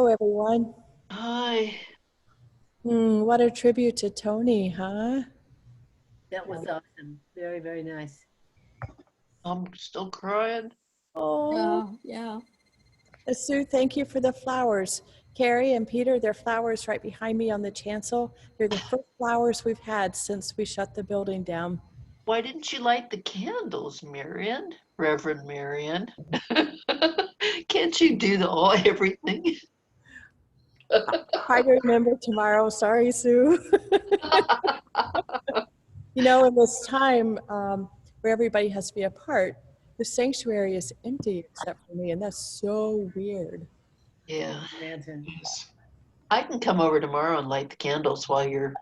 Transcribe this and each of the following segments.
Hello, everyone. Hi. What a tribute to Tony, huh? That was awesome. Very, very nice. I'm still crying. Oh, yeah. Sue, thank you for the flowers. Carrie and Peter, they're flowers right behind me on the chancel. They're the first flowers we've had since we shut the building down. Why didn't you light the candles, Marion? Reverend Marion. Can't you do everything? Try to remember tomorrow. Sorry, Sue. You know, in this time where everybody has to be apart, the sanctuary is empty except for me, and that's so weird. Yeah. Imagine. I can come over tomorrow and light the candles while you're...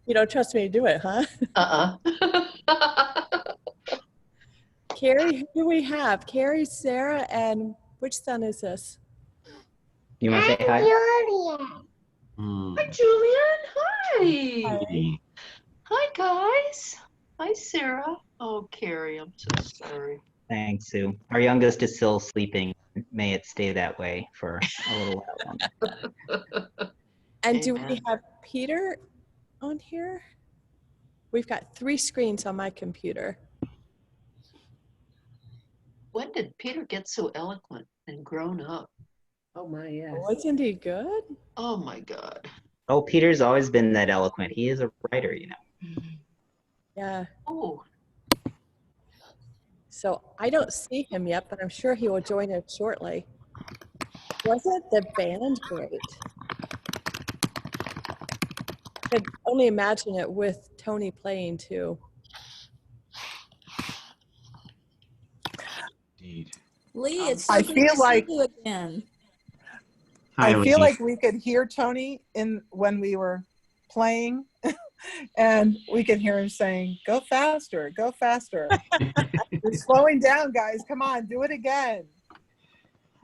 You don't trust me to do it, huh? Carrie, who do we have? Carrie, Sarah, and which son is this? You want to say hi? Hi, Julian. Hi. Hi. Hi, guys. Hi, Sarah. Oh, Carrie, I'm so sorry. Thanks, Sue. Our youngest is still sleeping. May it stay that way for a little while longer. And do Amen. we have Peter on here? We've got 3 screens on my computer. When did Peter get so eloquent and grown up? Oh my, yes. Wasn't he good? Oh, my God. Oh, Peter's always been that eloquent. He is a writer, you know. Yeah. Oh, So I don't see him yet, but I'm sure he will join us shortly. Wasn't the band great? I could only imagine it with Tony playing too. Indeed. Lee, it's so I good feel to like- see you again. Hi, I feel Lizzie. like we could hear Tony when we were playing, and we could hear him saying, "Go faster, go faster." You're slowing down, guys. Come on, do it again.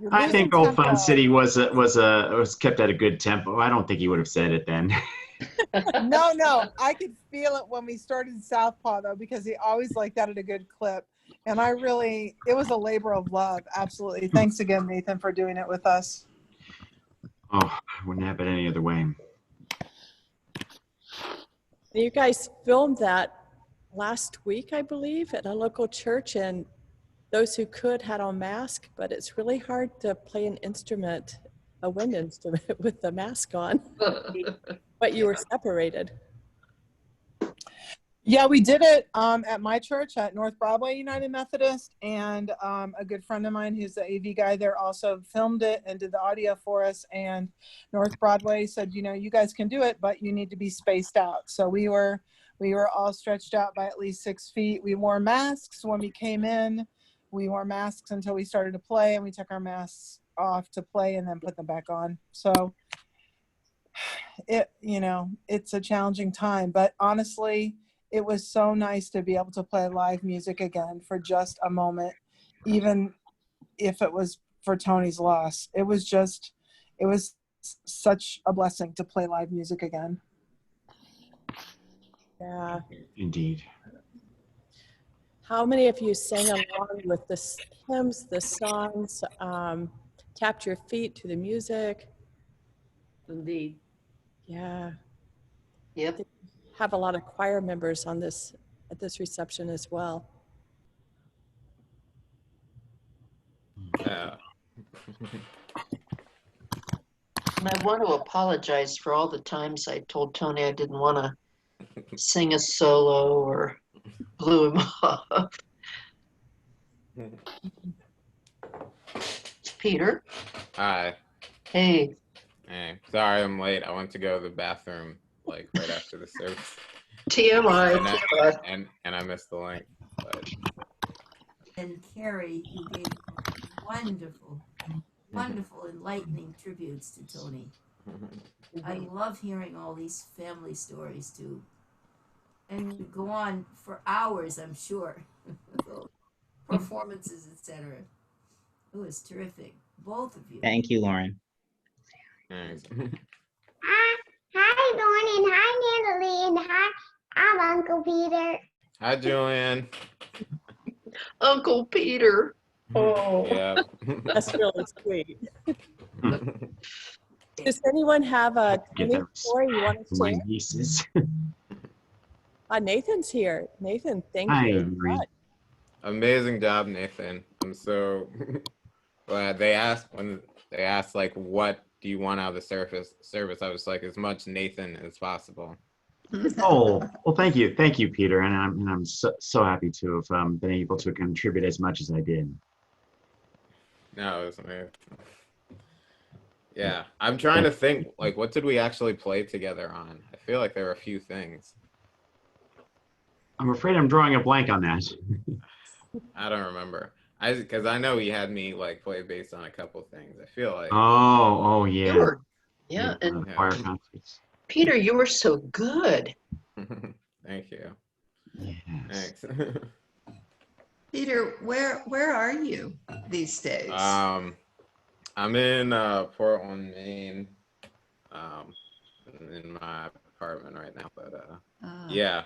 You're I losing think Old Fun tempo. City was kept at a good tempo. I don't think he would have said it then. No, I could feel it when we started Southpaw though, because he always liked that at a good clip. And it was a labor of love. Absolutely. Thanks again, Nathan, for doing it with us. Oh, I wouldn't have it any other way. You guys filmed that last week, I believe, at a local church, and those who could had on masks, but it's really hard to play an instrument, a wind instrument, with the mask on. But you were separated. Yeah, we did it at my church at North Broadway United Methodist, and a good friend of mine who's the AV guy there also filmed it and did the audio for us. And North Broadway said, you know, you guys can do it, but you need to be spaced out. So we were all stretched out by at least 6 feet. We wore masks when we came in. We wore masks until we started to play, and we took our masks off to play and then put them back on. So it's a challenging time, but honestly, it was so nice to be able to play live music again for just a moment, even if it was for Tony's loss. It was such a blessing to play live music again. Yeah. Indeed. How many of you sang along with the hymns, the songs, tapped your feet to the music? Indeed. Yeah. Yep. Have a lot of choir members at this reception as well. Yeah. And I want to apologize for all the times I told Tony I didn't want to sing a solo or blew him off. It's Peter. Hi. Hey. Hey. Sorry I'm late. I went to go to the bathroom like right after the service. TMI. And I missed the link. But... And Carrie, you gave wonderful, enlightening tributes to Tony. I love hearing all these family stories too. And you go on for hours, I'm sure. Performances, etc. It was terrific. Both of you. Thank you, Lauren. Thanks. Hi, Lauren, and hi, Natalie, and hi, I'm Uncle Peter. Hi, Julian. Uncle Peter. Oh. Yeah. That's really sweet. Does anyone have a Get Tony that story you want to my share? nieces. Nathan's here. Nathan, thank Hi, you. Maureen. Amazing job, Nathan. I'm so glad when they asked like, what do you want out of the service? I was like, as much Nathan as possible. Oh, well, thank you, Peter, and I'm so happy to have been able to contribute as much as I did. No, it was amazing. Yeah, I'm trying to think, like, what did we actually play together on? I feel like there were a few things. I'm afraid I'm drawing a blank on that. I don't remember. Because I know he had me like play bass on a couple things. I feel like. Oh, You yeah. were, yeah, and Choir concerts. Peter, you were so good. Thank you. Yes. Thanks. Peter, where are you these days? I'm in Portland, Maine. In my apartment right now, but yeah,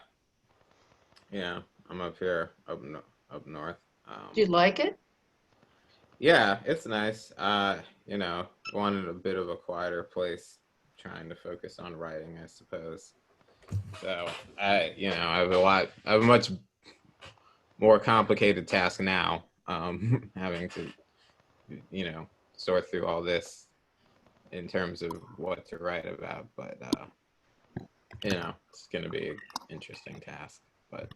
I'm up here, up north. Do you like it? Yeah, it's nice. Wanted a bit of a quieter place, trying to focus on writing, I suppose. So I have a much more complicated task now, having to, sort through all this in terms of what to write about. But it's gonna be an interesting task. But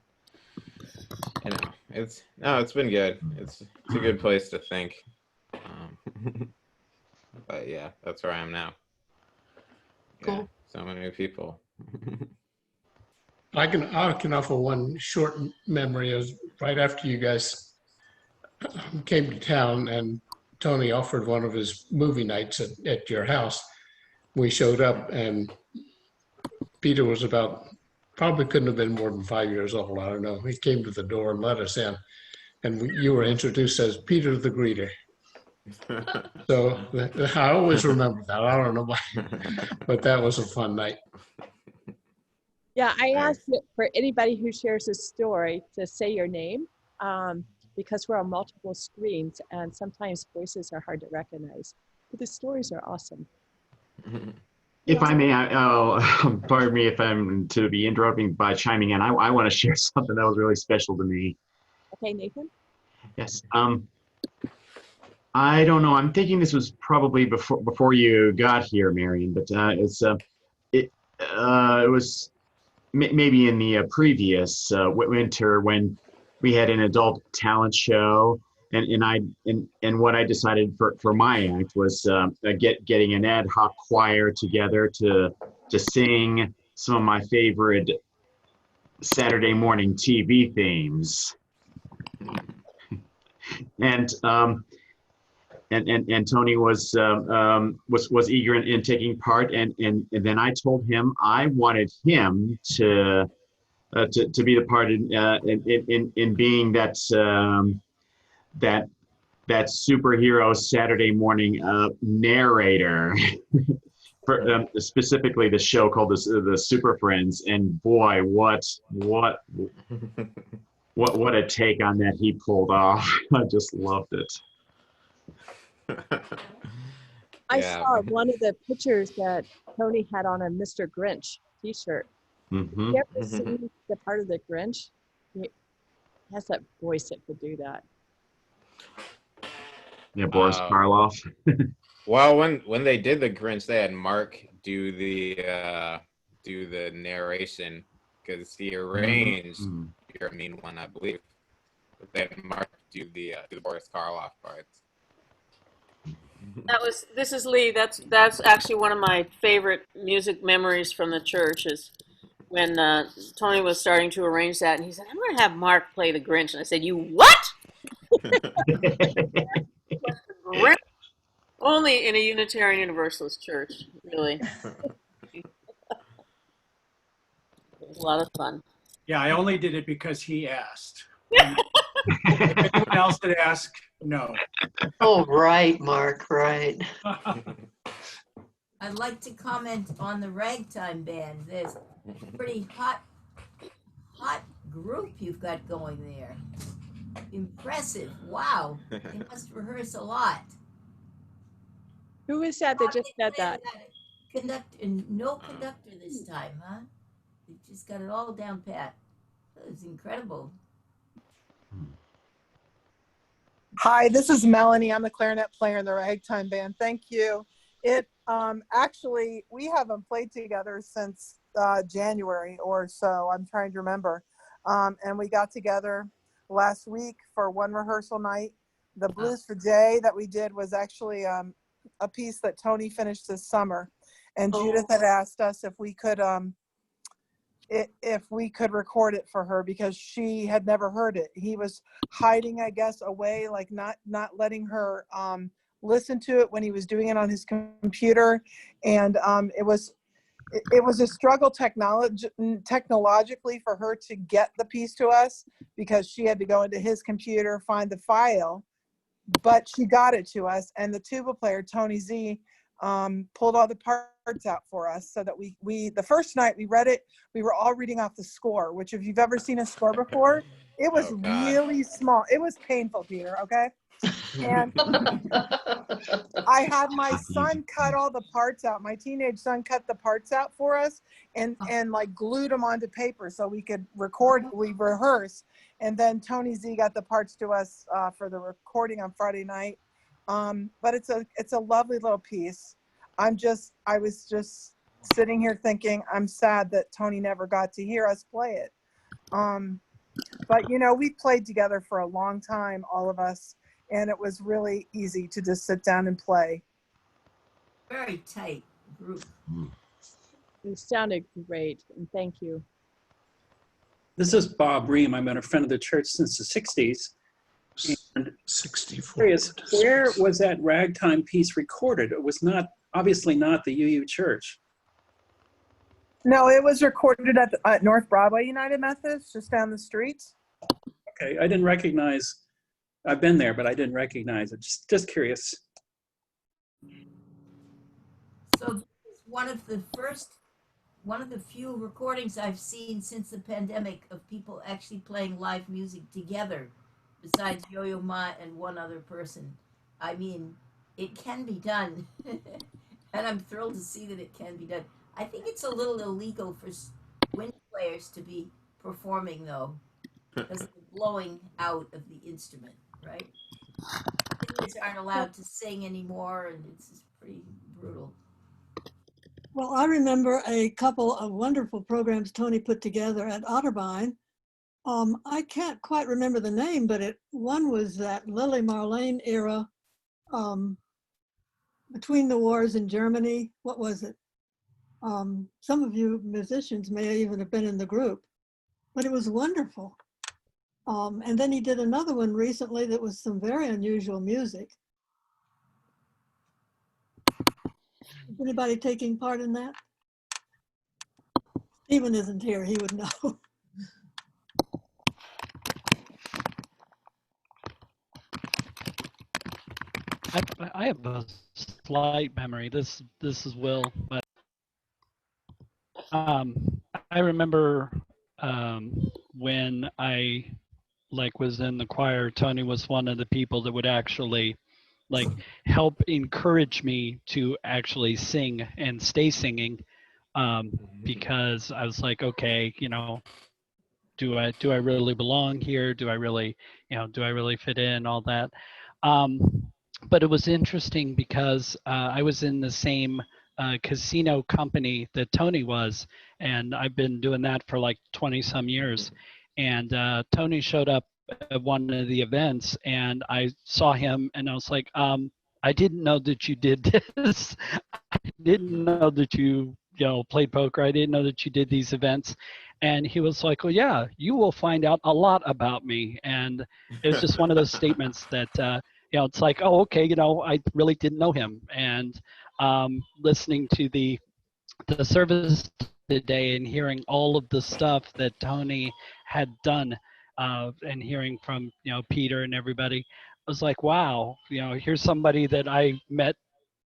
it's been good. It's a good place to think. But yeah, that's where I am now. Cool. Yeah, so many people. I can offer one short memory. It was right after you guys came to town, and Tony offered one of his movie nights at your house. We showed up, and Peter was probably couldn't have been more than 5 years old. I don't know. He came to the door and let us in, and you were introduced as Peter the Greeter. So I always remember that. I don't know why, but that was a fun night. Yeah, I Thanks. asked it for anybody who shares a story to say your name because we're on multiple screens and sometimes voices are hard to recognize. But the stories are awesome. If I may, pardon me if I'm to be interrupting by chiming in. I want to share something that was really special to me. Okay, Nathan? Yes. I don't know. I'm thinking this was probably before you got here, Marion, but it was maybe in the previous winter when we had an adult talent show, and what I decided for my act was getting an ad hoc choir together to sing some of my favorite Saturday morning TV themes, and Tony was eager in taking part, and then I told him I wanted him to be the part in being that superhero Saturday morning narrator for specifically the show called the Super Friends, and boy, what a take on that he pulled off. I just loved it. I Yeah. saw one of the pictures that Tony had on a Mr. Grinch t-shirt. Mm-hmm. You ever seen the part of the Grinch? He has that voice that could do that. Yeah, Boris Karloff. Well, when they did the Grinch, they had Mark do the narration because he arranged your mean one, I believe. But they had Mark do the Boris Karloff parts. This is Lee. That's actually one of my favorite music memories from the church is when Tony was starting to arrange that, and he said, "I'm going to have Mark play the Grinch," and I said, "You what?" Grinch? Only in a Unitarian Universalist church, really. It was a lot of fun. Yeah, I only did it because he asked. If anyone else had asked, no. Oh, right, Mark, right. I'd like to comment on the ragtime band. There's a pretty hot group you've got going there. Impressive. Wow. You must rehearse a lot. Who is that that just They said planned that? Conductor, and no conductor this time, huh? They just got it all down pat. It was incredible. Hi, this is Melanie. I'm the clarinet player in the Ragtime Band. Thank you. It actually, we haven't played together since January or so. I'm trying to remember. And we got together last week for one rehearsal night. The Blues for Jay that we did was actually a piece that Tony finished this summer. And Judith had asked us if we could record it for her because she had never heard it. He was hiding, I guess, away, like not letting her listen to it when he was doing it on his computer. And it was a struggle technologically for her to get the piece to us because she had to go into his computer, find the file, but she got it to us. And the tuba player, Tony Z, pulled all the parts out for us so that we the first night we read it, we were all reading off the score, which if you've ever seen a score before, it was really small. It was painful, Peter, okay? And I had my son cut all the parts out. My teenage son cut the parts out for us and like glued them onto paper so we could rehearse. And then Tony Z got the parts to us for the recording on Friday night. But it's a lovely little piece. I was just sitting here thinking, I'm sad that Tony never got to hear us play it. But we played together for a long time, all of us, and it was really easy to just sit down and play. Very tight group. It sounded great, and thank you. This is Bob Ream. I've been a friend of the church since the 60s. And 64. curious, where was that ragtime piece recorded? It was obviously not the UU Church. No, it was recorded at North Broadway United Methodist, just down the street. Okay, I didn't recognize. I've been there, but I didn't recognize it. Just curious. So this is one of the few recordings I've seen since the pandemic of people actually playing live music together, besides Yo-Yo Ma and one other person. I mean, it can be done, and I'm thrilled to see that it can be done. I think it's a little illegal for wind players to be performing, though, because of the blowing out of the instrument, right? Kids aren't allowed to sing anymore, and it's just pretty brutal. Well, I remember a couple of wonderful programs Tony put together at Otterbein. I can't quite remember the name, but one was that Lily Marlene era, between the wars in Germany. What was it? Some of you musicians may even have been in the group, but it was wonderful. And then he did another one recently that was some very unusual music. Is anybody taking part in that? Stephen isn't here, he would know. I have a slight memory. This is Will, but I remember when I was in the choir. Tony was one of the people that would actually help encourage me to actually sing and stay singing, because I was like, okay, do I really belong here? Do I really fit in, all that? But it was interesting because I was in the same casino company that Tony was, and I've been doing that for like 20 some years. And Tony showed up at one of the events, and I saw him, and I was like, I didn't know that you did this. I didn't know that you played poker. I didn't know that you did these events. And he was like, well, yeah, you will find out a lot about me. And it was just one of those statements that, it's like, oh, okay, I really didn't know him. And listening to the service today and hearing all of the stuff that Tony had done, and hearing from, Peter and everybody, I was like, wow, here's somebody that I met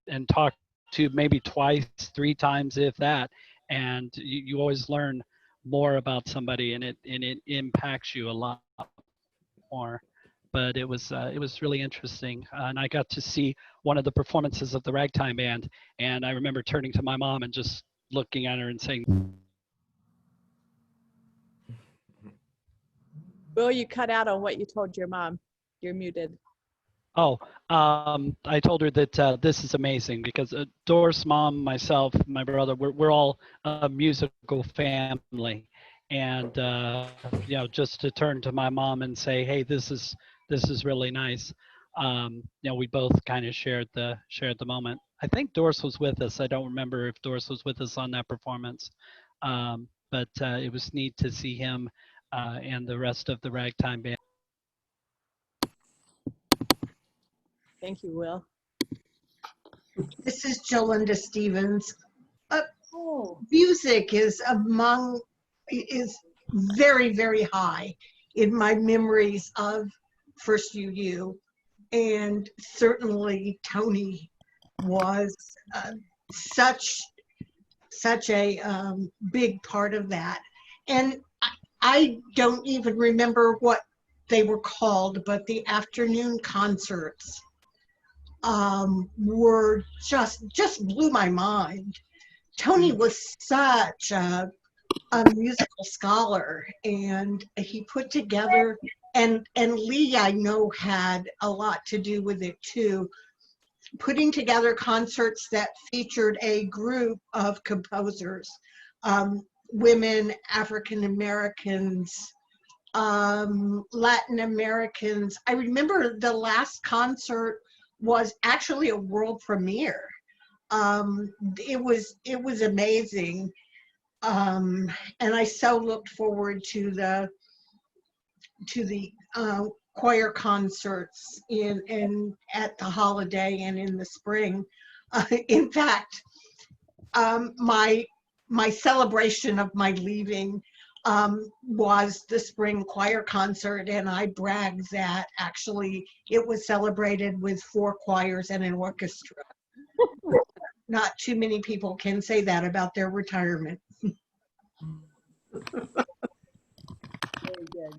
and talked to maybe twice, 3 times, if that. And you always learn more about somebody, and it impacts you a lot more. but it was really interesting. And I got to see one of the performances of the ragtime band, and I remember turning to my mom and just looking at her and saying, Will, you cut out on what you told your mom. You're muted. "Oh, I told her that this is amazing because Doris' mom, myself, my brother, we're all a musical family, and just to turn to my mom and say, hey, this is really nice. We both kind of shared the moment. I think Doris was with us. I don't remember if Doris was with us on that performance, but it was neat to see him and the rest of the ragtime band. Thank you, Will. This is Jolinda Stevens. Music is very, very high in my memories of First UU, and certainly Tony was such a big part of that. And I don't even remember what they were called, but the afternoon concerts were just blew my mind. Tony was such a musical scholar, and he put together, and Lee, I know, had a lot to do with it too, putting together concerts that featured a group of composers, women, African Americans, Latin Americans. I remember the last concert was actually a world premiere. It was amazing, and I so looked forward to the choir concerts at the holiday and in the spring. In fact, my celebration of my leaving was the spring choir concert, and I bragged that actually it was celebrated with 4 choirs and an orchestra. Not too many people can say that about their retirement. Very good.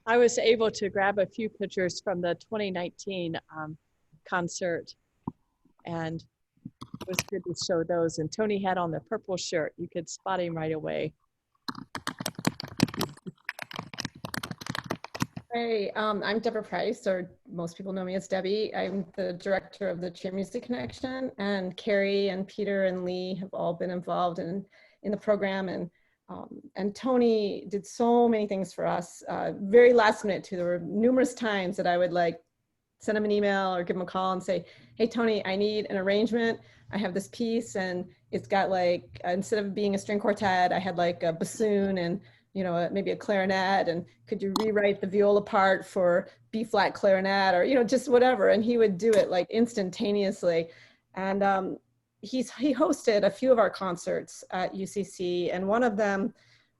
I was able to grab a few pictures from the 2019 concert, and it was good to show those. And Tony had on the purple shirt. You could spot him right away. Hey, I'm Deborah Price, or most people know me as Debbie. I'm the director of the Cheer Music Connection, and Carrie and Peter and Lee have all been involved in the program, and Tony did so many things for us, very last minute too. There were numerous times that I would send him an email or give him a call and say, hey, Tony, I need an arrangement. I have this piece, and it's got instead of being a string quartet, I had a bassoon and maybe a clarinet, and could you rewrite the viola part for B flat clarinet, or just whatever. And he would do it instantaneously. And he hosted a few of our concerts at UCC, and one of them,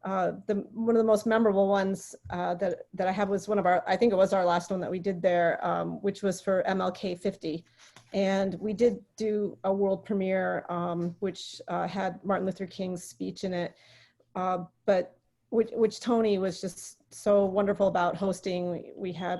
one of the most memorable ones that I have was I think it was our last one that we did there, which was for MLK 50. And we did do a world premiere, which had Martin Luther King's speech in it, but which Tony was just so wonderful about hosting. We had,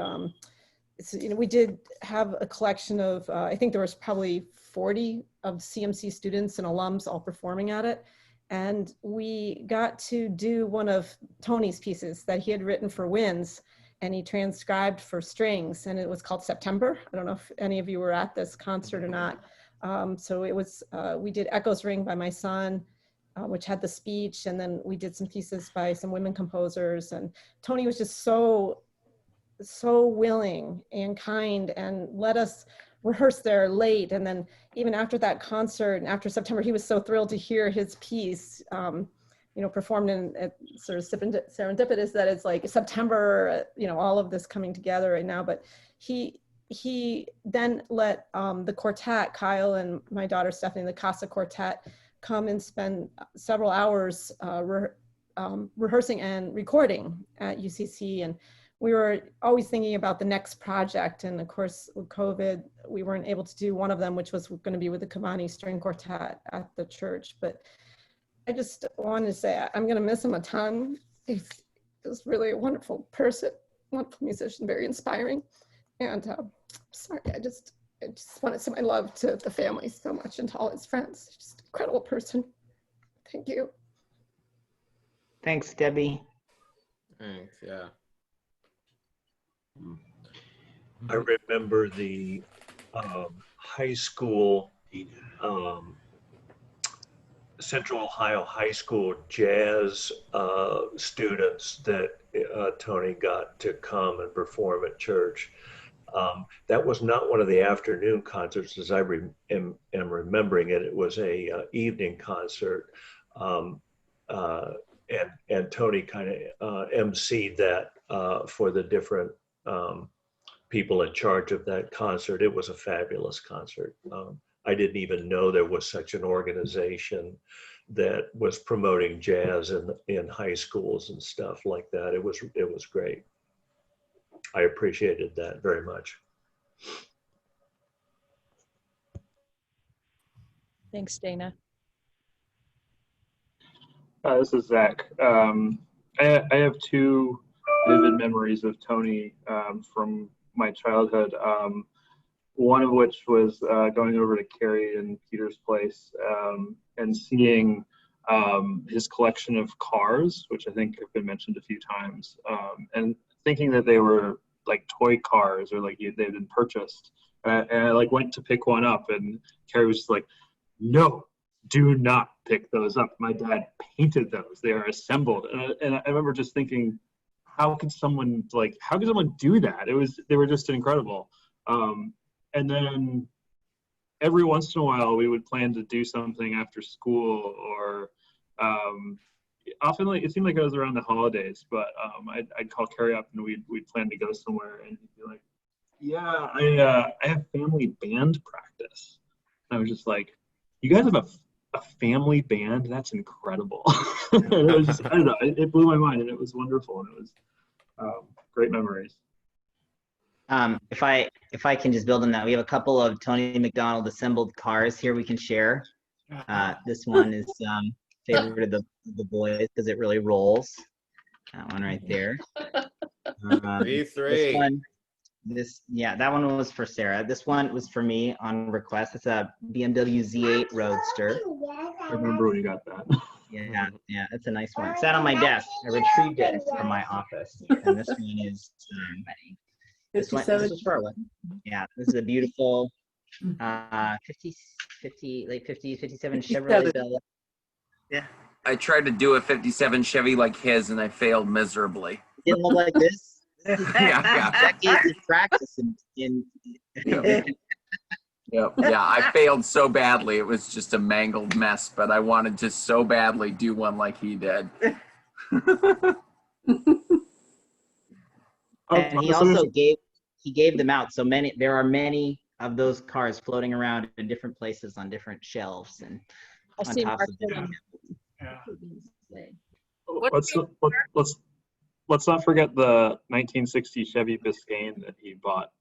we did have a collection of, I think there was probably 40 of CMC students and alums all performing at it. And we got to do one of Tony's pieces that he had written for winds, and he transcribed for strings, and it was called September. I don't know if any of you were at this concert or not. So it was, we did Echoes Ring by my son, which had the speech, and then we did some pieces by some women composers, and Tony was just so willing and kind and let us rehearse there late. And then even after that concert and after September, he was so thrilled to hear his piece, performed in sort of serendipitous that it's September, all of this coming together right now. But he then let the quartet, Kyle and my daughter Stephanie, the Casa Quartet, come and spend several hours rehearsing and recording at UCC. And we were always thinking about the next project. And of course, with COVID, we weren't able to do one of them, which was going to be with the Cavani String Quartet at the church. But I just wanted to say, I'm going to miss him a ton. He's just really a wonderful person. wonderful musician, very inspiring. And sorry, I just want to send my love to the family so much and to all his friends. Just an incredible person. Thank you. Thanks, Debbie. Thanks. Yeah. I remember the high school, Central Ohio High School jazz students that Tony got to come and perform at church. That was not one of the afternoon concerts as I am remembering it. It was a evening concert. And Tony kind of emceed that for the different people in charge of that concert. It was a fabulous concert. I didn't even know there was such an organization that was promoting jazz in high schools and stuff like that. It was great. I appreciated that very much. Thanks, Dana. This is Zach. I have two vivid memories of Tony from my childhood. One of which was going over to Carrie and Peter's place and seeing his collection of cars, which I think have been mentioned a few times, and thinking that they were like toy cars or like they'd been purchased. And I like went to pick one up, and Carrie was just like, "No, do not pick those up. My dad painted those. They are assembled." And I remember just thinking, how could someone do that? They were just incredible. And then every once in a while we would plan to do something after school, or often it seemed like it was around the holidays, but I'd call Carrie up and we'd plan to go somewhere, and he'd be like, "Yeah, I have family band practice." And I was just like, "You guys have a family band? That's incredible." And it was just, I don't know, it blew my mind, and it was wonderful, and it was great memories. If I can just build on that, we have a couple of Tony McDonald assembled cars here we can share. This one is favorite of the boys because it really rolls. That one right there. V3. That one was for Sarah. This one was for me on request. It's a BMW Z8 Roadster. I remember when you got that. Yeah, it's a nice one. It sat on my desk. I retrieved it from my office, and this one is. This was for one. Yeah, this is a beautiful late 50s, 57 Chevrolet Bella. Yeah. I tried to do a 57 Chevy like his, and I failed miserably. It didn't look like this. Yeah. Decades of practice in Yep. Yeah, I failed so badly. It was just a mangled mess, but I wanted to so badly do one like he did. And he also gave them out. So there are many of those cars floating around in different places on different shelves and on top of them. Let's not forget the 1960 Chevy Biscayne that he bought,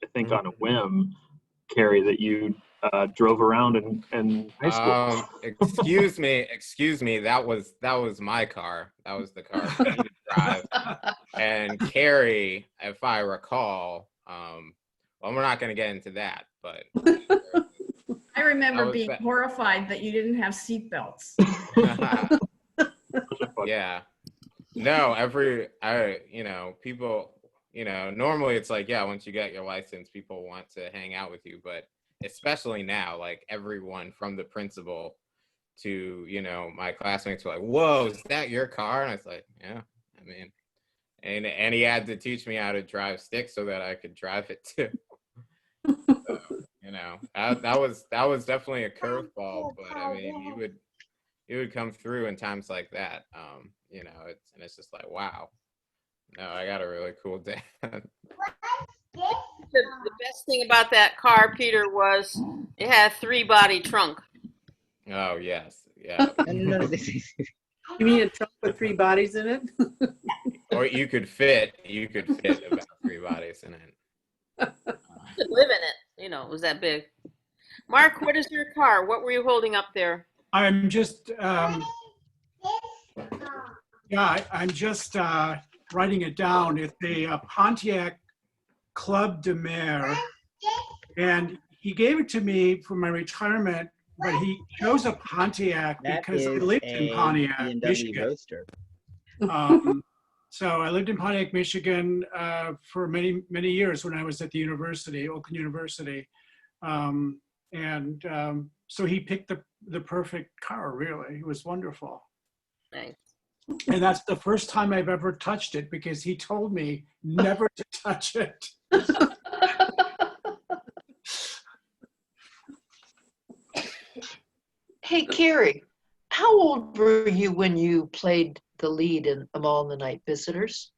I think on a whim, Carrie, that you drove around in high school. Excuse me. That was my car. That was the car for me to drive. And Carrie, if I recall, well, we're not going to get into that, but I remember being horrified that you didn't have seat belts. Yeah. No, people, normally it's like, yeah, once you get your license, people want to hang out with you, but especially now, like everyone from the principal to, my classmates were like, "Whoa, is that your car?" And I was like, "Yeah, I mean," and he had to teach me how to drive stick so that I could drive it too. So, that was definitely a curveball, but I mean, he would come through in times like that. It's just like, wow, no, I got a really cool dad. The best thing about that car, Peter, was it had a 3-body trunk. Oh yes, yeah. You mean a trunk with 3 bodies in it? Or you could fit about 3 bodies in it. You could live in it. It was that big. Mark, what is your car? What were you holding up there? I'm just, I'm just writing it down. It's a Pontiac Club de Mer, and he gave it to me for my retirement. But he chose a Pontiac That because I is lived in a Pontiac, BMW Michigan. Roadster. So I lived in Pontiac, Michigan for many, many years when I was at the university, Oakland University. So he picked the perfect car, really. It was wonderful. Nice. And that's the first time I've ever touched it because he told me never to touch it. Hey, Carrie, how old were you when you played the lead in Amal and the Night Visitors?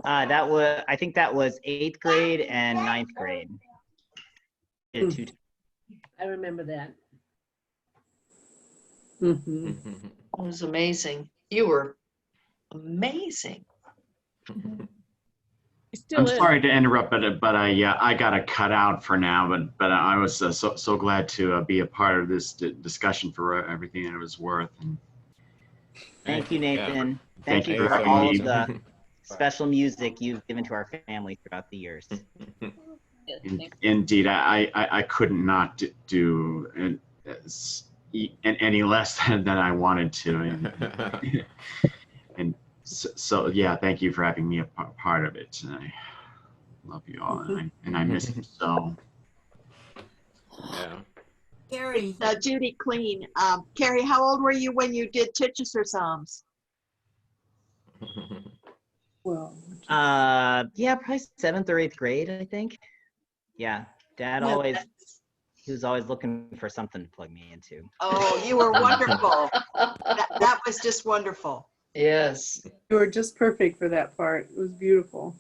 I think that was 8th grade and 9th grade. I remember that. It was amazing. You were amazing. I'm sorry to interrupt, but I got to cut out for now. But I was so glad to be a part of this discussion for everything that it was worth. Thank you, Nathan. Yeah. Thank you for for having all me. of the special music you've given to our family throughout the years. Indeed, I couldn't not do any less than I wanted to, and so yeah, thank you for having me a part of it. I love you all, and I miss you so. Yeah. Carrie. Judy Clean. Carrie, how old were you when you did Chichester Psalms? Well, yeah, probably 7th or 8th grade, I think. Yeah, Dad he was always looking for something to plug me into. Oh, you were wonderful. that was just wonderful. Yes. You were just perfect for that part. It was beautiful.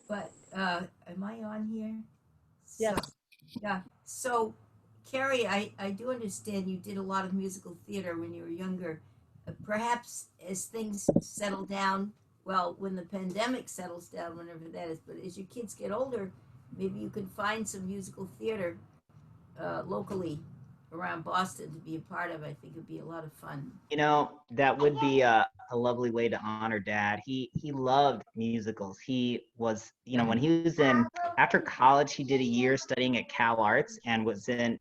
But am I on here? Yes. So, yeah. So, Carrie, I do understand you did a lot of musical theater when you were younger. Perhaps as things settle down, well, when the pandemic settles down, whenever that is, but as your kids get older, maybe you could find some musical theater locally around Boston to be a part of. I think it'd be a lot of fun. You know, that would be a lovely way to honor Dad. He loved musicals. He was, when he was after college, he did a year studying at Cal Arts and was the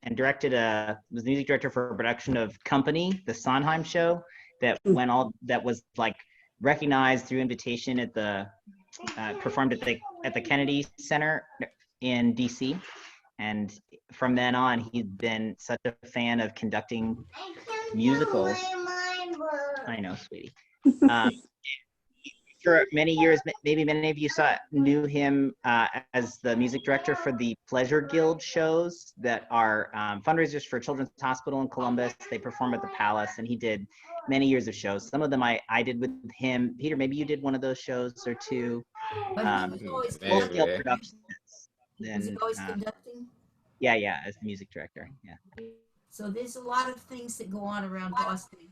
music director for a production of Company, the Sondheim show that was like recognized through invitation at performed at the Kennedy Center in DC. And from then on, he's been such a fan of conducting musicals. I know, sweetie. For many years, maybe many of you knew him as the music director for the Pleasure Guild shows that are fundraisers for Children's Hospital in Columbus. They perform at the Palace, and he did many years of shows. Some of them I did with him. Peter, maybe you did one of those shows or two. But he was always Full-scale conducting. productions. Was he always conducting? Yeah, as the music director, yeah. So there's a lot of things that go on around Boston.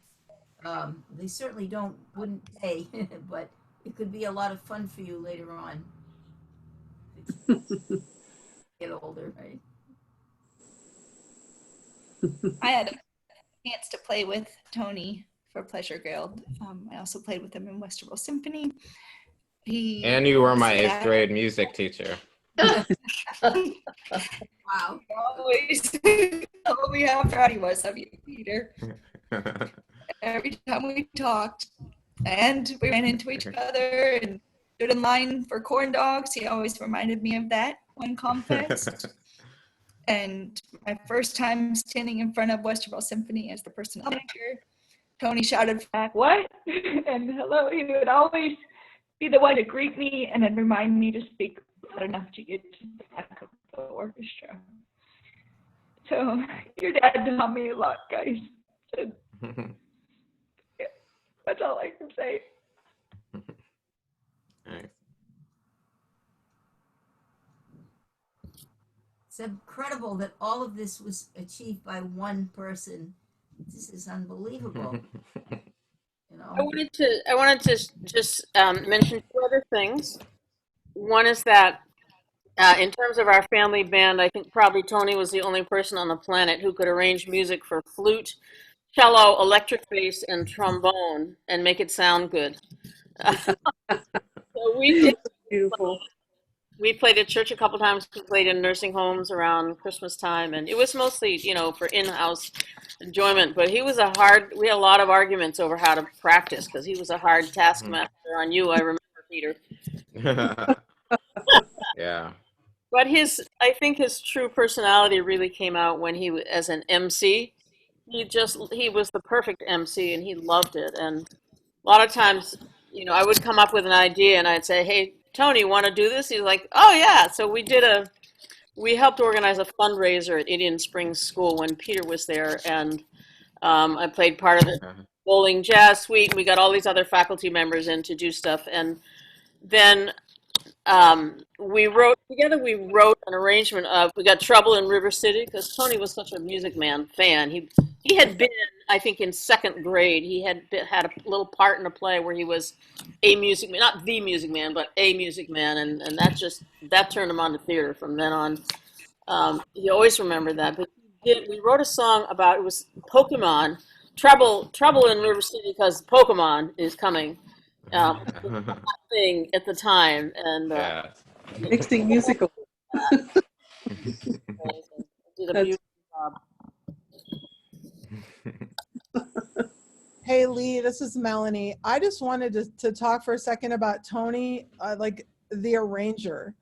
They certainly wouldn't pay, but it could be a lot of fun for you later on. Get older, right? I had a chance to play with Tony for Pleasure Guild. I also played with him in Westerville Symphony. And you were my 8th grade music teacher. Wow. Always told me how proud he was of you, Peter. Every time we talked and we ran into each other and stood in line for corn dogs, he always reminded me of that one Comfest. And my first time standing in front of Westerville Symphony as the personnel manager, Tony shouted back, "What?" and hello. He would always be the one to greet me and then remind me to speak loud enough to get to the back of the orchestra. So your dad taught me a lot, guys. And, yeah, that's all I can say. Nice. It's incredible that all of this was achieved by one person. This is unbelievable. You know. I wanted to just mention 2 other things. One is that in terms of our family band, I think probably Tony was the only person on the planet who could arrange music for flute, cello, electric bass, and trombone and make it sound good. So we did. Beautiful. We played at church a couple times. We played in nursing homes around Christmas time, and it was mostly, for in-house enjoyment. But we had a lot of arguments over how to practice because he was a hard taskmaster on you. I remember, Peter. Yeah. But I think his true personality really came out when as an MC. He was the perfect MC, and he loved it. And a lot of times, I would come up with an idea, and I'd say, "Hey, Tony, want to do this?" He's like, "Oh yeah." So we helped organize a fundraiser at Indian Springs School when Peter was there, and I played part of the bowling jazz suite. We got all these other faculty members in to do stuff, and then we wrote an arrangement of, we got Trouble in River City because Tony was such a Music Man fan. He had been, I think, in second grade. He had a little part in a play where he was a music man, not the music man, but a music man, and that turned him on to theater from then on. He always remembered that. But we wrote a song about, it was Pokemon, Trouble in River City because Pokemon is coming. Thing at the time, and Mixing musical. Did a beautiful job. Hey Lee, this is Melanie. I just wanted to talk for a second about Tony, like the arranger.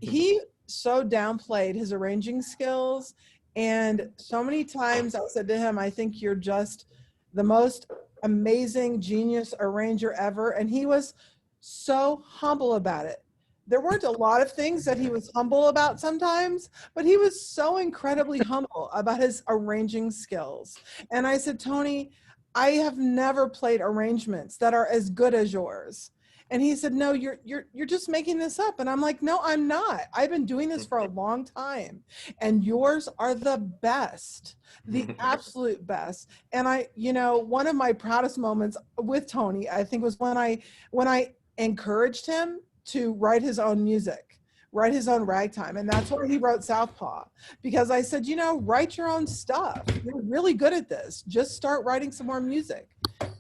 He so downplayed his arranging skills, and so many times I said to him, I think you're just the most amazing genius arranger ever, and he was so humble about it. There weren't a lot of things that he was humble about sometimes, but he was so incredibly humble about his arranging skills. And I said, Tony, I have never played arrangements that are as good as yours. And he said, no, you're just making this up. And I'm like, no, I'm not. I've been doing this for a long time, and yours are the best, the absolute best. And one of my proudest moments with Tony, I think, was when I encouraged him to write his own music, write his own ragtime. And that's why he wrote Southpaw, because I said, write your own stuff. You're really good at this. Just start writing some more music.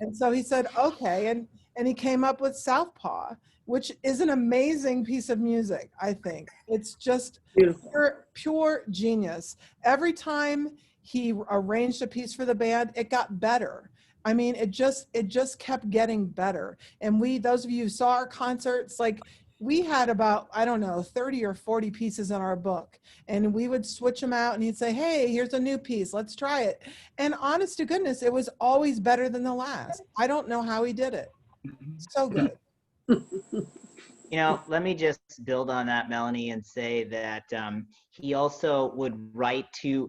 And so he said, okay. And he came up with Southpaw, which is an amazing piece of music, I think. It's just pure genius. Every time he arranged a piece for the band, it got better. I mean, it just kept getting better. And those of you who saw our concerts, like, we had about, 30 or 40 pieces in our book, and we would switch them out, and he'd say, hey, here's a new piece, let's try it. And honest to goodness, it was always better than the last. I don't know how he did it. So good. Let me just build on that, Melanie, and say that he also would he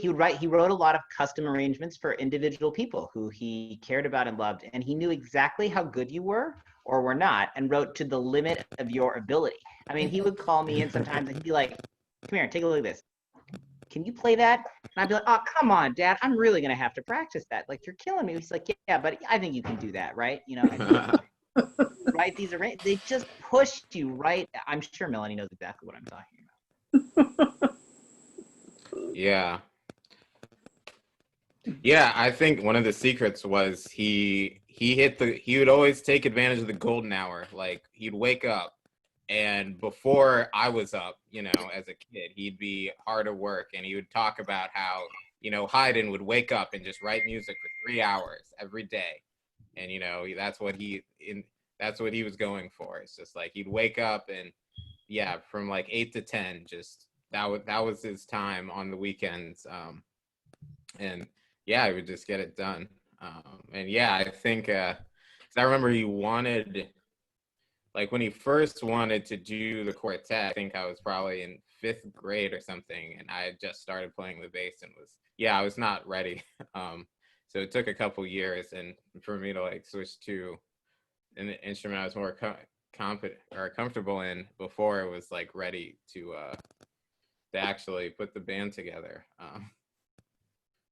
wrote a lot of custom arrangements for individual people who he cared about and loved, and he knew exactly how good you were or were not, and wrote to the limit of your ability. I mean, he would call me in sometimes and he'd be like, come here, take a look at this. Can you play that? And I'd be like, oh, come on, Dad, I'm really going to have to practice that. Like, you're killing me. He's like, yeah, but I think you can do that, right? Right? They just pushed you, right? I'm sure Melanie knows exactly what I'm talking about. Yeah. Yeah, I think one of the secrets was he would always take advantage of the golden hour. Like, he'd wake up, and before I was up, as a kid, he'd be hard at work, and he would talk about how, Haydn would wake up and just write music for 3 hours every day. And, that's what he was going for. It's just like, he'd wake up and, yeah, from like 8 to 10, just that was his time on the weekends. And yeah, he would just get it done. And yeah, I think, 'cause I remember he wanted, like, when he first wanted to do the quartet, I think I was probably in 5th grade or something, and I had just started playing the bass and I was not ready. So it took a couple years, and for me to like switch to an instrument I was more comfortable in before it was like ready to actually put the band together.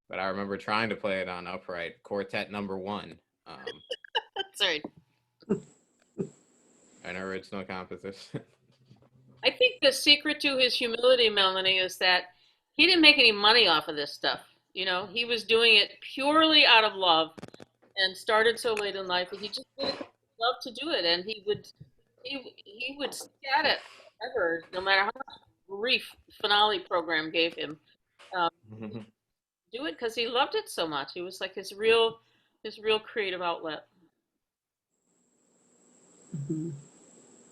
But I remember trying to play it on upright, quartet number 1. Sorry. An original composition. I think the secret to his humility, Melanie, is that he didn't make any money off of this stuff. You know, he was doing it purely out of love, and started so late in life that he just really loved to do it, and he would stay at it ever, no matter how much grief finale program gave him. Um, do it because he loved it so much. It was like his real creative outlet.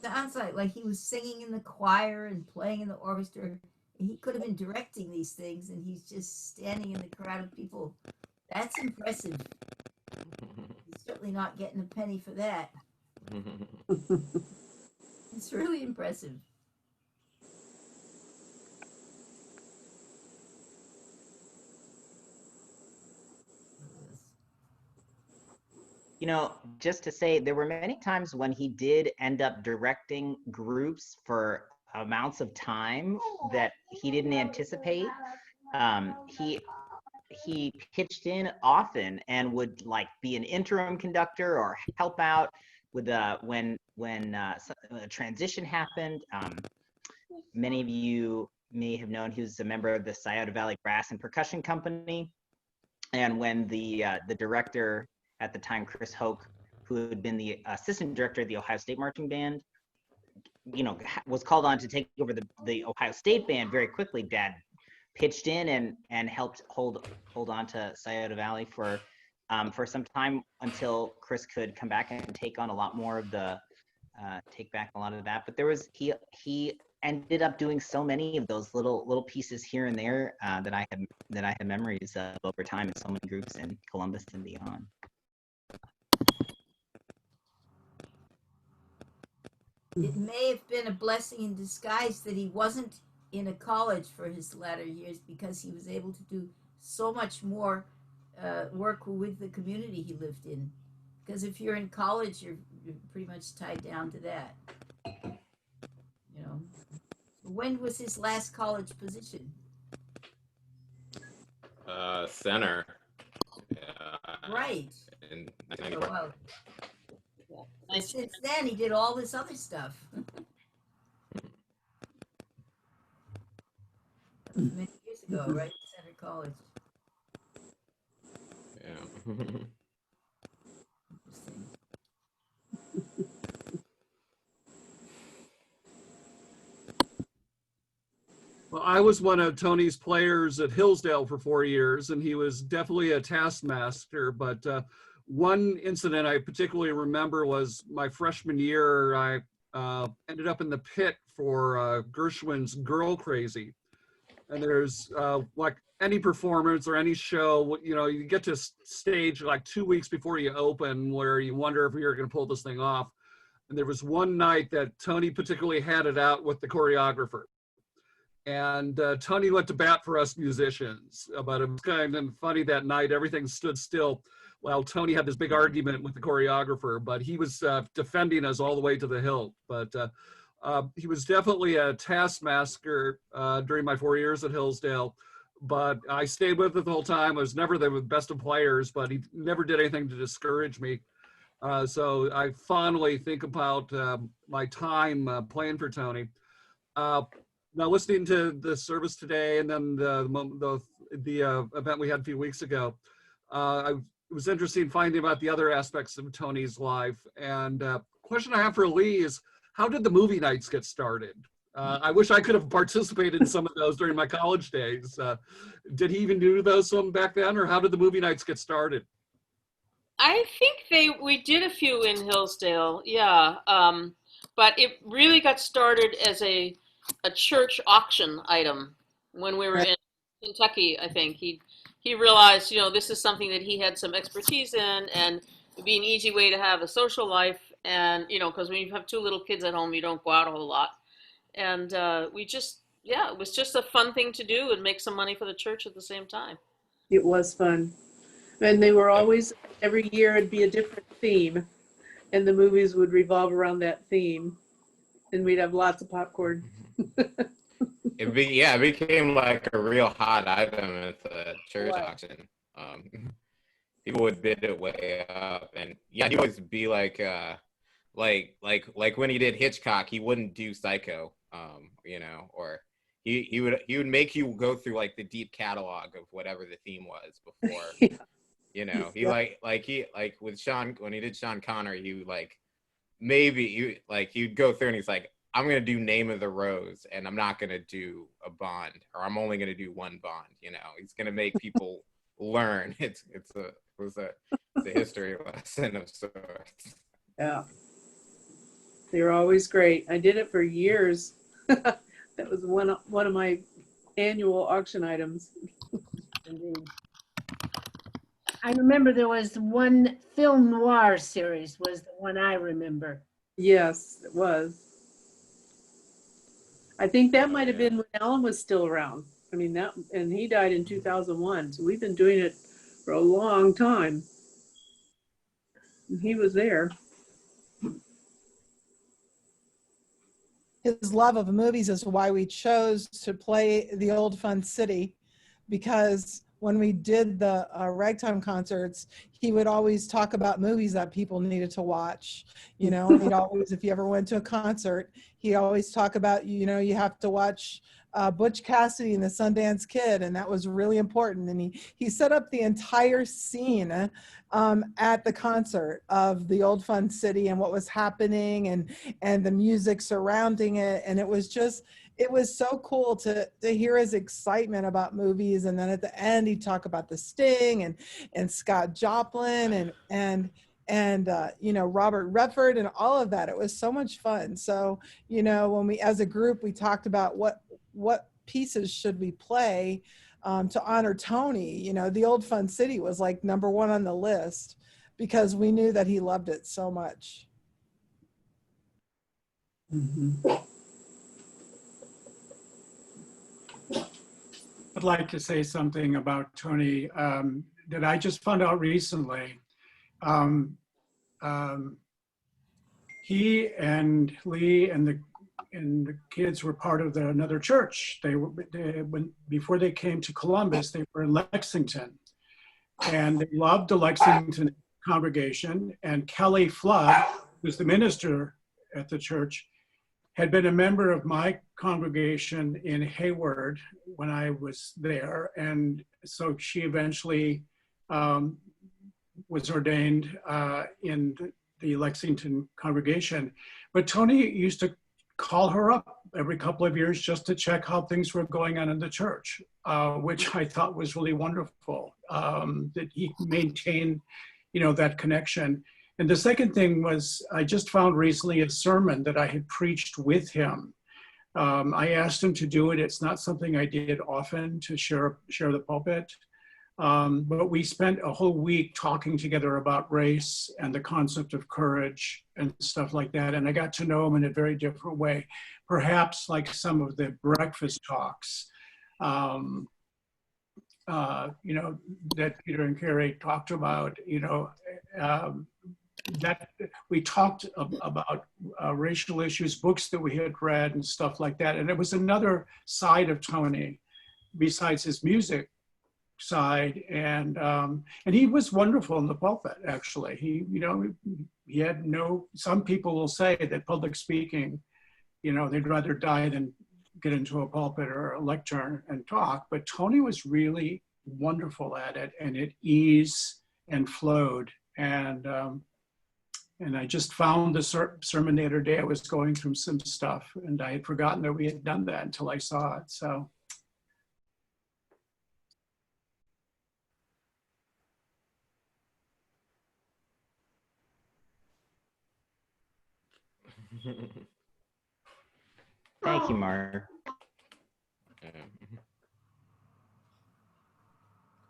Sounds like he was singing in the choir and playing in the orchestra. He could have been directing these things, and he's just standing in the crowd of people. That's impressive. He's certainly not getting a penny for that. It's really impressive. You know, just to say, there were many times when he did end up directing groups for amounts of time that he didn't anticipate. He pitched in often and would like be an interim conductor or help out with when a transition happened. Many of you may have known he was a member of the Scioto Valley Brass and Percussion Company, and when the director at the time, Chris Hoke, who had been the assistant director of the Ohio State Marching Band, you know, was called on to take over the Ohio State Band very quickly. Dad pitched in and helped hold on to Scioto Valley for some time until Chris could come back and take on a lot more of the take back a lot of that. But there was he ended up doing so many of those little pieces here and there that I have memories of over time in so many groups in Columbus and beyond. It may have been a blessing in disguise that he wasn't in a college for his latter years, because he was able to do so much more work with the community he lived in. Because if you're in college, you're pretty much tied down to that. You know. When was his last college position? Center. Right. In So, well, and since then, he did all this other stuff. That was many years ago, right? Center College. Yeah. Interesting. Well, I was one of Tony's players at Hillsdale for 4 years, and he was definitely a taskmaster. But one incident I particularly remember was my freshman year. I ended up in the pit for Gershwin's Girl Crazy. And there's like any performance or any show, you know, you get to stage like 2 weeks before you open where you wonder if you're going to pull this thing off. And there was one night that Tony particularly had it out with the choreographer. And Tony went to bat for us musicians, but it was kind of funny that night. Everything stood still while Tony had this big argument with the choreographer, but he was defending us all the way to the hilt. But he was definitely a taskmaster during my 4 years at Hillsdale, but I stayed with it the whole time. I was never the best of players, but he never did anything to discourage me. So I fondly think about my time playing for Tony. Now, listening to the service today and then the event we had a few weeks ago, it was interesting finding about the other aspects of Tony's life. And question I have for Lee is, how did the movie nights get started? I wish I could have participated in some of those during my college days. Did he even do those some back then, or how did the movie nights get started? I think we did a few in Hillsdale, yeah. But it really got started as a church auction item when we were in Kentucky. I think he realized, you know, this is something that he had some expertise in, and it'd be an easy way to have a social life. And, you know, because when you have 2 little kids at home, you don't go out a whole lot. And it was just a fun thing to do and make some money for the church at the same time. It was fun. And they were always, every year it'd be a different theme, and the movies would revolve around that theme, and we'd have lots of popcorn. It became like a real hot item at the church auction. People would bid it way up, and yeah, he'd always be like when he did Hitchcock, he wouldn't do Psycho, you know, or he would make you go through like the deep catalog of whatever the theme was before. You know, he like with Sean, when he did Sean Connery, he would like he'd go through and he's like, I'm gonna do Name of the Rose, and I'm not gonna do a Bond, or I'm only gonna do one Bond. You know, he's gonna make people learn. It was a history lesson of sorts. Yeah. They're always great. I did it for years. That was one of my annual auction items. Indeed. I remember there was one film noir series was the one I remember. Yes, it was. I think that might have been when Alan was still around. I mean, and he died in 2001. So we've been doing it for a long time. And he was there. His love of movies is why we chose to play the Old Fun City, because when we did the ragtime concerts, he would always talk about movies that people needed to watch. You know, he'd always, if you ever went to a concert, he'd always talk about, you know, you have to watch Butch Cassidy and the Sundance Kid, and that was really important. And he set up the entire scene at the concert of the Old Fun City and what was happening and the music surrounding it. And it was so cool to hear his excitement about movies. And then at the end, he'd talk about The Sting and Scott Joplin and you know, Robert Redford and all of that. It was so much fun. So, you know, when we, as a group, we talked about what pieces should we play to honor Tony. You know, the Old Fun City was like #1 on the list because we knew that he loved it so much. Mm-hmm. I'd like to say something about Tony that I just found out recently. He and Lee and the kids were part of another church. Before they came to Columbus, they were in Lexington, and they loved the Lexington congregation. And Kelly Flood, who's the minister at the church, had been a member of my congregation in Hayward when I was there. And so she eventually was ordained in the Lexington congregation. But Tony used to call her up every couple of years just to check how things were going on in the church, which I thought was really wonderful, that he maintained, you know, that connection. And the second thing was, I just found recently a sermon that I had preached with him. I asked him to do it. It's not something I did often, to share the pulpit. But we spent a whole week talking together about race and the concept of courage and stuff like that. And I got to know him in a very different way, perhaps like some of the breakfast talks, you know, that Peter and Carrie talked about, you know, that we talked about racial issues, books that we had read and stuff like that. And it was another side of Tony besides his music side, and he was wonderful in the pulpit. Actually, he had some people will say that public speaking, you know, they'd rather die than get into a pulpit or a lectern and talk, but Tony was really wonderful at it, and it eased and flowed. And I just found the sermon the other day. I was going through some stuff, and I had forgotten that we had done that until I saw it. So. Thank you, Mark.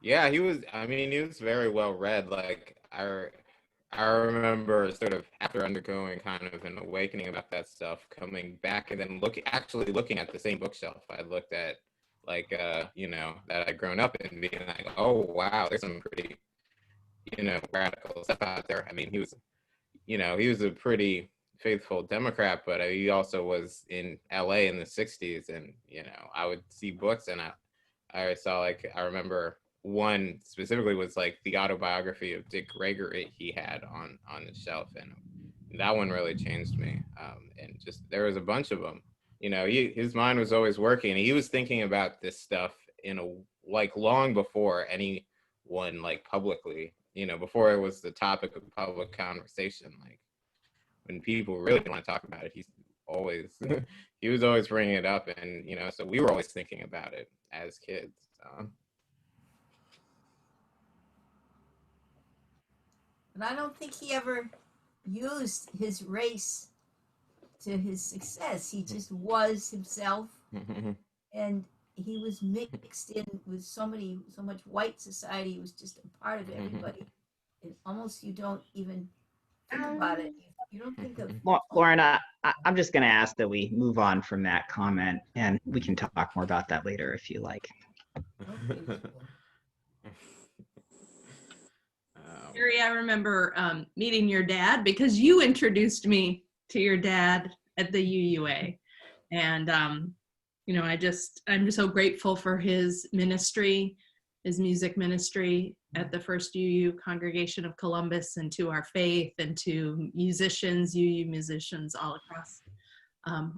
Yeah, he was very well read. Like I remember sort of after undergoing kind of an awakening about that stuff, coming back and then looking at the same bookshelf I looked at, like you know, that I'd grown up in, being like, oh wow, there's some pretty, you know, radical stuff out there. I mean, he was a pretty faithful Democrat, but he also was in LA in the 60s, and you know, I would see books, and I saw, like, I remember one specifically was like the autobiography of Dick Gregory he had on the shelf, and that one really changed me. And just there was a bunch of them, you know, his mind was always working, and he was thinking about this stuff like long before anyone, like, publicly, you know, before it was the topic of public conversation. Like, when people really want to talk about it, he was always bringing it up, and, you know, so we were always thinking about it as kids. But I don't think he ever used his race to his success. He just was himself, and he was mixed in with so much white society. He was just a part of everybody. And almost you don't even think about it. You don't think of Lauren, I'm just going to ask that we move on from that comment, and we can talk more about that later if you like. Gary, I remember meeting your dad because you introduced me to your dad at the UUA. And, you know, I'm so grateful for his ministry, his music ministry at the First UU Congregation of Columbus, and to our faith, and to musicians, UU musicians all across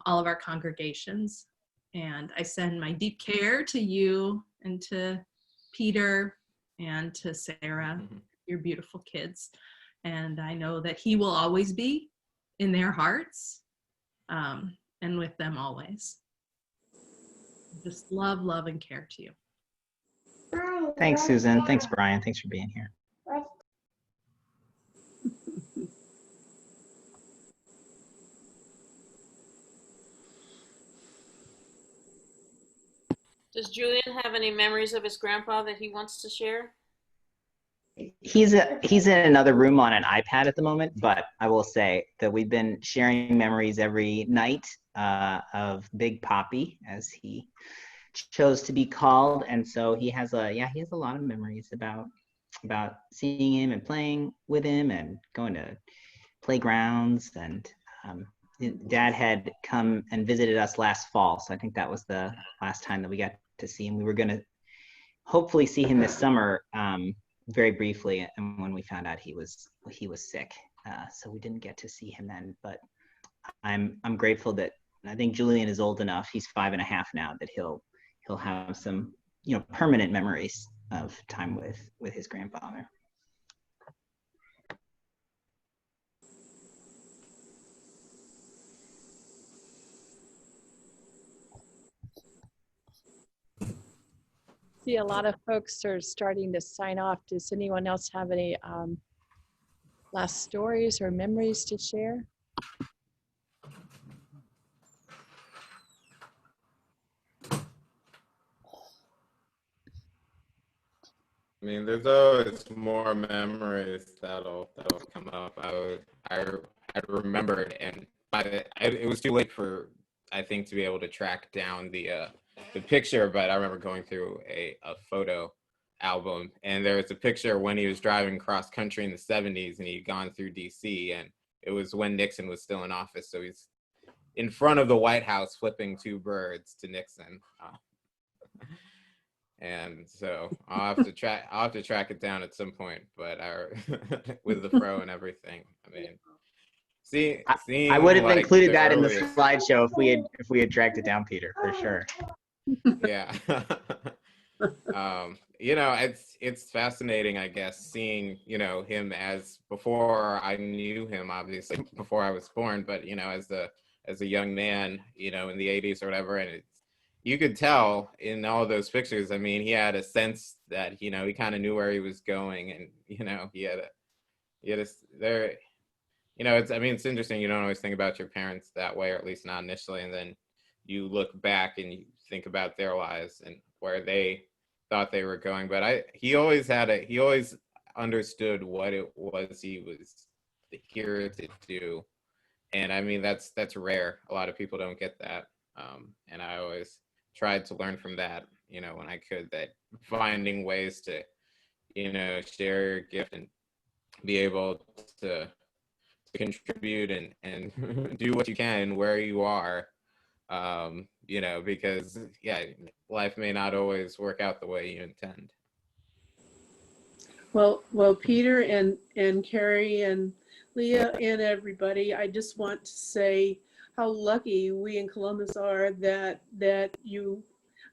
all of our congregations. And I send my deep care to you and to Peter and to Sarah, your beautiful kids. And I know that he will always be in their hearts and with them always. Just love, and care to you. Thanks, Susan. Thanks, Brian. Thanks for being here. Does Julian have any memories of his grandpa that he wants to share? He's in another room on an iPad at the moment, but I will say that we've been sharing memories every night of Big Poppy, as he chose to be called. And so he has a lot of memories about seeing him and playing with him and going to playgrounds. And Dad had come and visited us last fall, so I think that was the last time that we got to see him. We were going to hopefully see him this summer, very briefly, and when we found out he was sick, so we didn't get to see him then. But I'm grateful that I think Julian is old enough. He's 5.5 now, that he'll have some, you know, permanent memories of time with his grandfather. See, a lot of folks are starting to sign off. Does anyone else have any last stories or memories to share? I mean, there's always more memories that'll come up. I remembered, and it was too late for, I think, to be able to track down the picture, but I remember going through a photo album, and there was a picture when he was driving cross country in the 70s, and he'd gone through DC, and it was when Nixon was still in office, so he's in front of the White House flipping 2 birds to Nixon. And so I'll have to track it down at some point, but with the fro and everything. I mean, I would have included that in the slideshow if we had tracked it down, Peter, for sure. Yeah. You know, it's fascinating, I guess, seeing, you know, him as before I knew him, obviously before I was born, but, you know, as a young man, you know, in the 80s or whatever, and you could tell in all those pictures, I mean, he had a sense that, you know, he kind of knew where he was going, and, you know, you know, it's interesting. You don't always think about your parents that way, or at least not initially. And then you look back and you think about their lives and where they thought they were going. But he always understood what it was he was here to do. And I mean, that's rare. A lot of people don't get that. And I always tried to learn from that, you know, when I could, that finding ways to, you know, share your gift and be able to contribute and do what you can where you are, you know, because life may not always work out the way you intend. Well, Peter and Carrie and Leah and everybody, I just want to say how lucky we in Columbus are that you,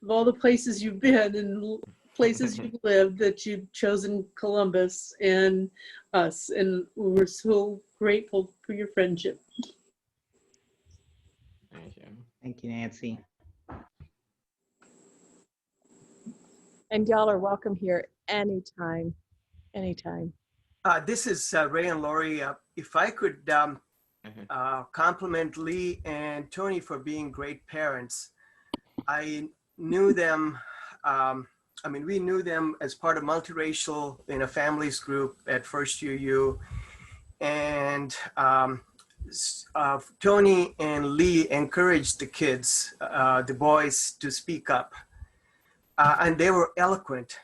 of all the places you've been and places you've lived, that you've chosen Columbus and us, and we're so grateful for your friendship. Thank you. Thank you, Nancy. And y'all are welcome here anytime, anytime. This is Ray and Lori. If I could compliment Lee and Tony for being great parents. I knew them, we knew them as part of multiracial in a families group at First UU. And Tony and Lee encouraged the kids, the boys, to speak up. And they were eloquent,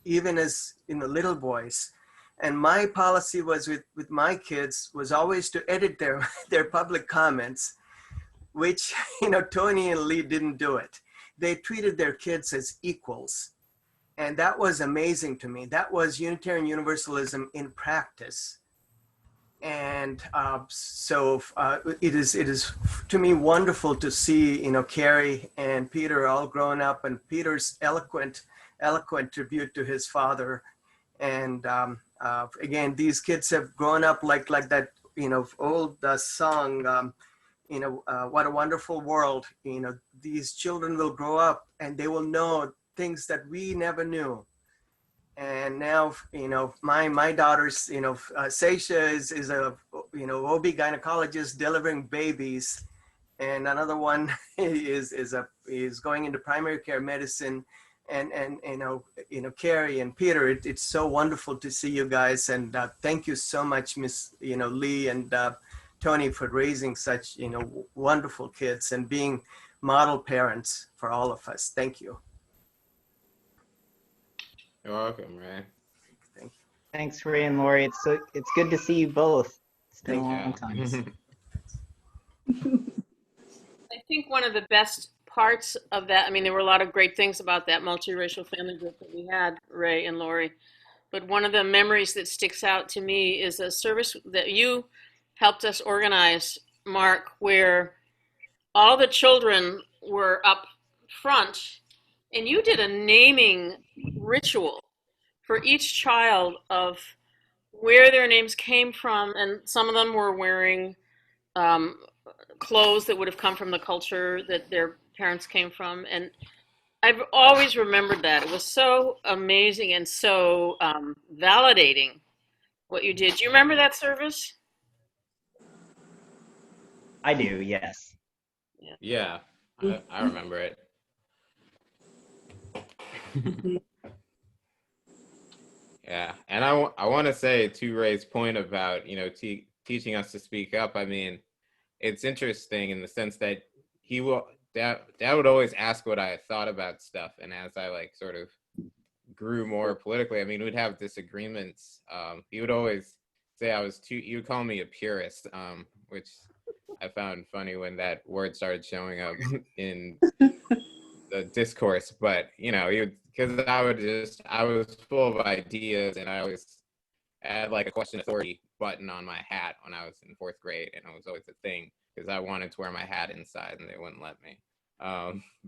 even as little boys. And my policy was with my kids was always to edit their public comments, which, Tony and Lee didn't do it. They treated their kids as equals. And that was amazing to me. That was Unitarian Universalism in practice. And it is to me wonderful to see, Carrie and Peter all grown up, and Peter's eloquent tribute to his father. And again, these kids have grown up like that, old song, what a wonderful world. These children will grow up and they will know things that we never knew. And now, my daughter's, Seisha is a, OB gynecologist delivering babies. And another one is going into primary care medicine. And Carrie and Peter, it's so wonderful to see you guys. And thank you so much, Miss, Lee and Tony, for raising such, wonderful kids and being model parents for all of us. Thank you. You're welcome, Ray. Thank you. Thanks, Ray and Lori. It's good to see you both. It's been a long time. I think one of the best parts of that, there were a lot of great things about that multiracial family group that we had, Ray and Lori. But one of the memories that sticks out to me is a service that you helped us organize, Mark, where all the children were up front and you did a naming ritual for each child of where their names came from. And some of them were wearing clothes that would have come from the culture that their parents came from. And I've always remembered that. It was so amazing and so validating what you did. Do you remember that service? I do, yes. Yeah, I remember it. Yeah, and I want to say to Ray's point about, teaching us to speak up. It's interesting in the sense that Dad would always ask what I thought about stuff, and as I sort of grew more politically, we'd have disagreements. He would always say he would call me a purist, which I found funny when that word started showing up in the discourse. But because I was full of ideas, and I always had a question authority button on my hat when I was in 4th grade, and it was always a thing because I wanted to wear my hat inside and they wouldn't let me.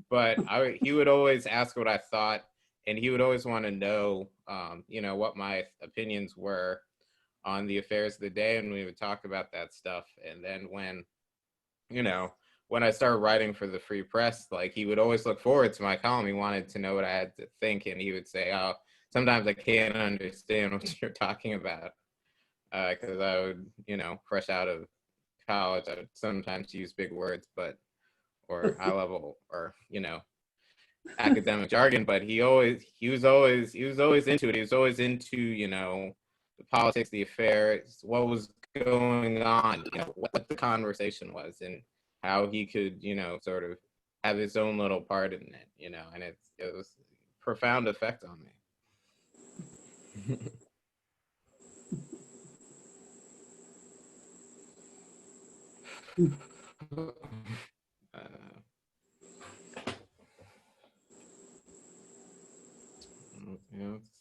But he would always ask what I thought, and he would always want to know, what my opinions were on the affairs of the day, and we would talk about that stuff. And then when I started writing for the Free Press, he would always look forward to my column. He wanted to know what I had to think, and he would say, "Oh, sometimes I can't understand what you're talking about," because I would, fresh out of college, I would sometimes use big words, or high level, or academic jargon. But he was always into it. He was always into the politics, the affairs, what was going on, what the conversation was, and how he could, sort of have his own little part in it, and it was a profound effect on me.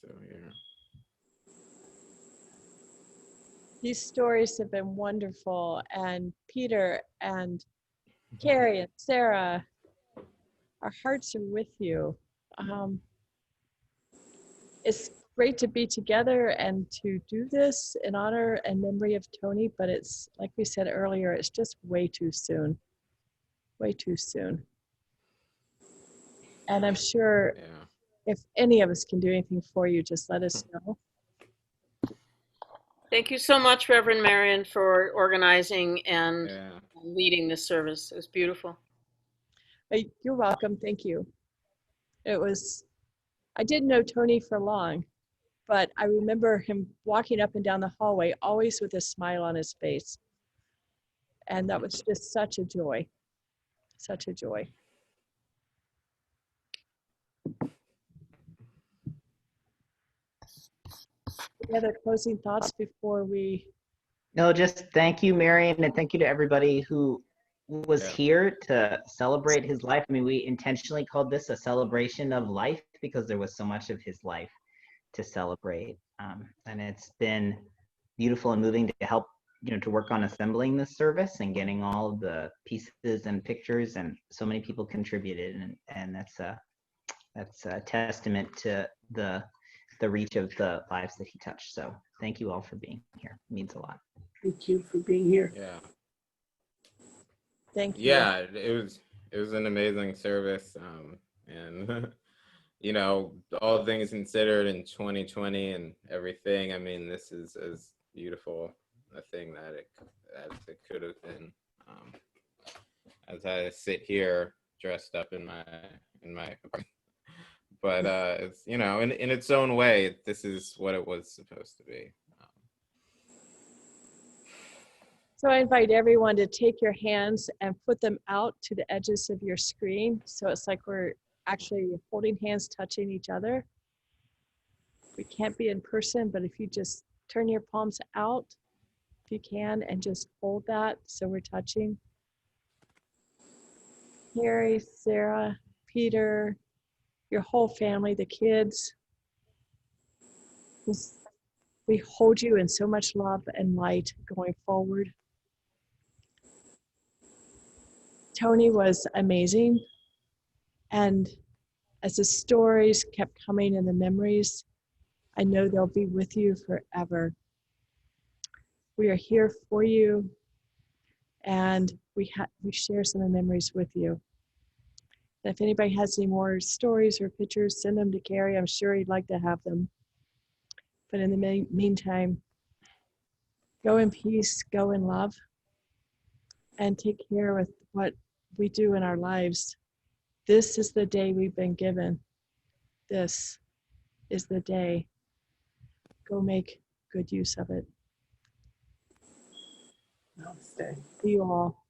So here. These stories have been wonderful, and Peter and Carrie and Sarah, our hearts are with you. It's great to be together and to do this in honor and memory of Tony, but it's, like we said earlier, it's just way too soon. Way too soon. And I'm sure if any of us can do anything for you, just let us know. Thank you so much, Reverend Marion, for organizing and leading this service. It was beautiful. You're welcome. Thank you. It was, I didn't know Tony for long, but I remember him walking up and down the hallway, always with a smile on his face. And that was just such a joy, such a joy. Any other closing thoughts before we? No, just thank you, Marion, and thank you to everybody who was here to celebrate his life. I mean, we intentionally called this a celebration of life because there was so much of his life to celebrate. And it's been beautiful and moving to help, to work on assembling this service and getting all of the pieces and pictures, and so many people contributed, and that's a testament to the reach of the lives that he touched. So thank you all for being here. It means a lot. Thank you for being here. Yeah. Thank you. Yeah, it was an amazing service, and all things considered in 2020 and everything. I mean, this is as beautiful a thing that it could have been. As I sit here dressed up in my apartment. But it's in its own way, this is what it was supposed to be. So I invite everyone to take your hands and put them out to the edges of your screen. So it's like we're actually holding hands, touching each other. We can't be in person, but if you just turn your palms out, if you can, and just hold that so we're touching. Harry, Sarah, Peter, your whole family, the kids. We hold you in so much love and light going forward. Tony was amazing. And as the stories kept coming and the memories, I know they'll be with you forever. We are here for you, and we share some of the memories with you. And if anybody has any more stories or pictures, send them to Carrie. I'm sure he'd like to have them. But in the meantime, go in peace, go in love, and take care with what we do in our lives. This is the day we've been given. This is the day. Go make good use of it. Namaste. See you all.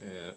Yeah.